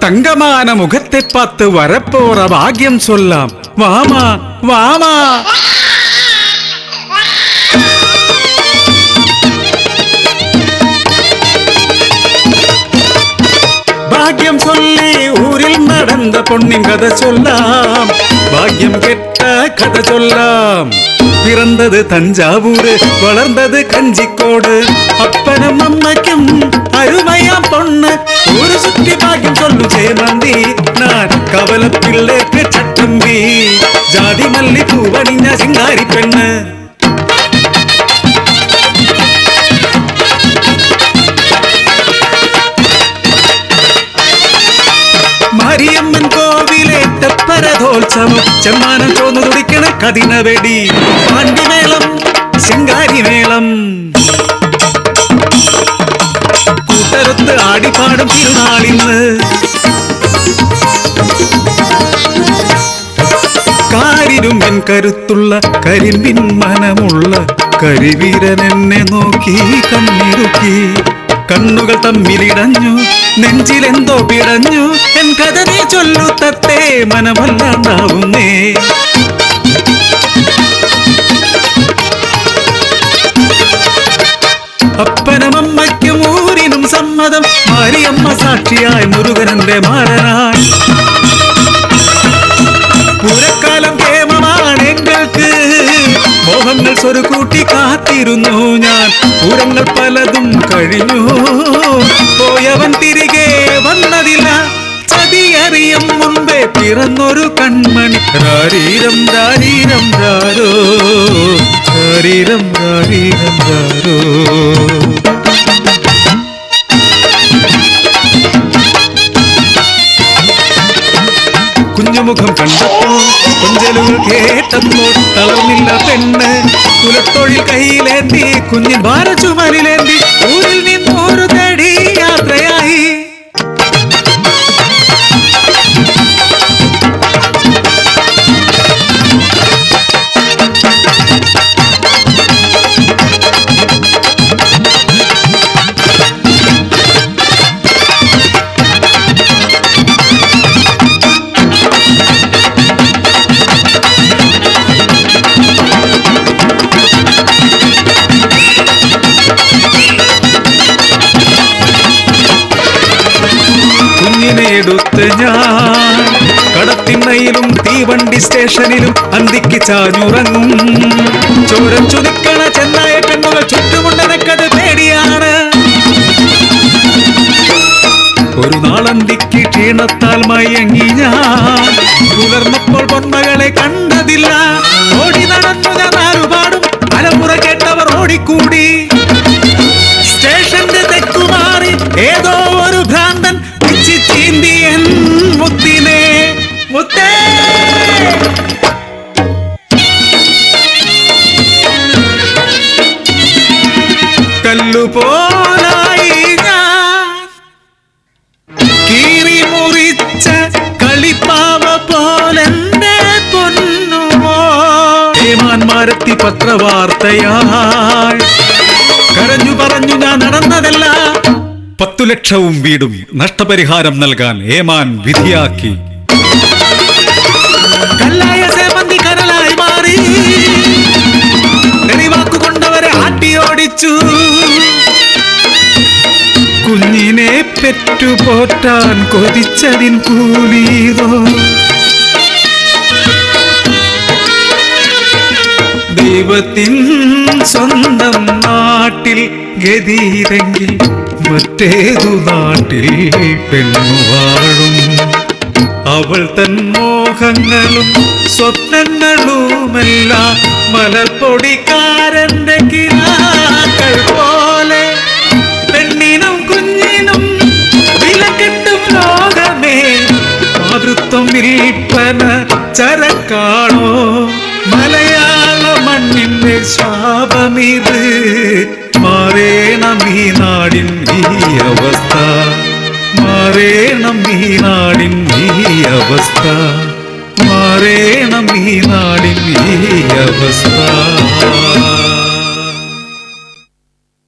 തങ്കമാന മുഖത്തെ പാത്ത് വരപ്പോറ ഭാഗ്യം ചൊല്ലാം. വാമാ വാമാ. ഭാഗ്യം ചൊല്ലി ഊരിൽ നടന്ന പൊണ്ണിൻ കഥ ചൊല്ലാം. ഭാഗ്യം കെട്ട കഥ ചൊല്ലാം. പിറന്നത് തഞ്ചാവൂര്, വളർന്നത് കഞ്ചിക്കോട്. അപ്പനും അമ്മയ്ക്കും അരുമയാം പൊണ്ണ്. ഒരു ചുറ്റി ഭാഗ്യം ചൊല്ലു ചേമന്തി. ഞാൻ കവലപ്പിള്ളേക്ക് ചട്ടമ്പി. ജാതി മല്ലിപ്പൂ പണിഞ്ഞ ചിങ്കാരി പെണ്ണ്. മാരിയമ്മൻ കോവിലെ തെപ്പരഥോത്സവം. ചെമ്മാനം ചോന്നു തുടിക്കണ കതിനവെടി. പാണ്ടിമേളം ശിങ്കാരിമേളം. കൂട്ടരൊത്ത് ആടിപ്പാടും തിരുനാളിന്ന്. കാരിരും എൻ കരുത്തുള്ള കരിമ്പിൻ മനമുള്ള കരിവീരൻ എന്നെ നോക്കി കണ്ണിറുക്കി. കണ്ണുകൾ തമ്മിലിടഞ്ഞു, നെഞ്ചിലെന്തോ പിടഞ്ഞു. എൻ കഥ നീ ചൊല്ലു തത്തേ, മനമല്ലാണ്ടാവുന്നേ. അപ്പനമമ്മയ്ക്കും ഊരിനും സമ്മതം. മാരിയമ്മ സാക്ഷിയായി, മുരുകനന്റെ മാരനായി. പൂരക്കാലം കേമമാണെങ്ങൾക്ക്. മോഹങ്ങൾ സ്വരുകൂട്ടി കാത്തിരുന്നു ഞാൻ. പൂരങ്ങൾ പലതും കഴിഞ്ഞു, പോയവൻ തിരികെ വന്നതില്ല. ചതിയറിയും മുമ്പേ പിറന്നൊരു കൺമണി. രാരീരം രാരീരം രാരോ, രാരീരം രാരീരം രാരോ. കുഞ്ഞുമുഖം കണ്ടപ്പോൾ, കൊഞ്ചലുകൾ കേട്ടപ്പോൾ തളർന്നില്ല പെണ്ണ്. കുലത്തൊഴിൽ കയ്യിലേന്തി, കുഞ്ഞിൻ ഭാരചുമലിലേന്തി. ഊരിൽ നിന്നൊരു തടി യാത്രയായി. എടുത്ത് ഞാൻ കടത്തിണ്ണയിലും തീവണ്ടി സ്റ്റേഷനിലും അന്തിക്ക് ചാഞ്ഞുറങ്ങും. ചോരച്ചു നിൽക്കണ ചെന്നായ പെണ്ണുകൾ ചുറ്റുമുണ്ടെനക്കത് പേടിയാണ്. ഒരു നാളന്തിക്ക് ക്ഷീണത്താൽ മയങ്ങി ഞാൻ. പുലർന്നപ്പോൾ പൊന്മകളെ കണ്ടതില്ല. ഓടി നടന്നു ഞാൻ ആരുപാടും. അലമുറ കേട്ടവർ ഓടിക്കൂടി. സ്റ്റേഷന്റെ തെക്കുമാറി ഏതോ ഒരു ഭ്രാന്തൻ ചീന്തിയൻ മുത്തിനെ. മുത്തേ കല്ലുപോലായി ഞാൻ. കീറി മുറിച്ച കളിപ്പാവ പോലെന്റെ പൊന്നുമോ. ഏമാന്മാരെത്തി പത്രവാർത്തയായി. കരഞ്ഞു പറഞ്ഞു ഞാൻ നടന്നതല്ല. 10 ലക്ഷവും വീടും നഷ്ടപരിഹാരം നൽകാൻ ഏമാൻ വിധിയാക്കി. കല്ലായ സേമന്തി കനലായി മാറി. തെളിവാക്കുകൊണ്ടവരെ ആട്ടിയോടിച്ചു. കുഞ്ഞിനെ പെറ്റുപോറ്റാൻ കൊതിച്ചതിൻ കൂലീതോ. ദൈവത്തിൻ സ്വന്തം നാട്ടിൽ ഗതിയിലെങ്കിൽ മറ്റേതു നാട്ടിൽ പെണ്ണുവാഴും. അവൾ തൻ മോഹങ്ങളും സ്വപ്നങ്ങളുമെല്ലാം മലർപ്പൊടിക്കാരന്റെ കിനാക്കൾ പോലെ. പെണ്ണിനും കുഞ്ഞിനും വിലക്കെട്ടും ലോകമേ. മാതൃത്വം വിൽപ്പന ചരക്കാണോ. മലയാള മണ്ണിന്റെ ശാപമിത്. മാറേണം ഈ നാടിൻ ഈ അവസ്ഥ. മാറേണം ഈ നാടിൻ ഈ അവസ്ഥ. മാറേണം ഈ നാടിൻ ഈ അവസ്ഥ.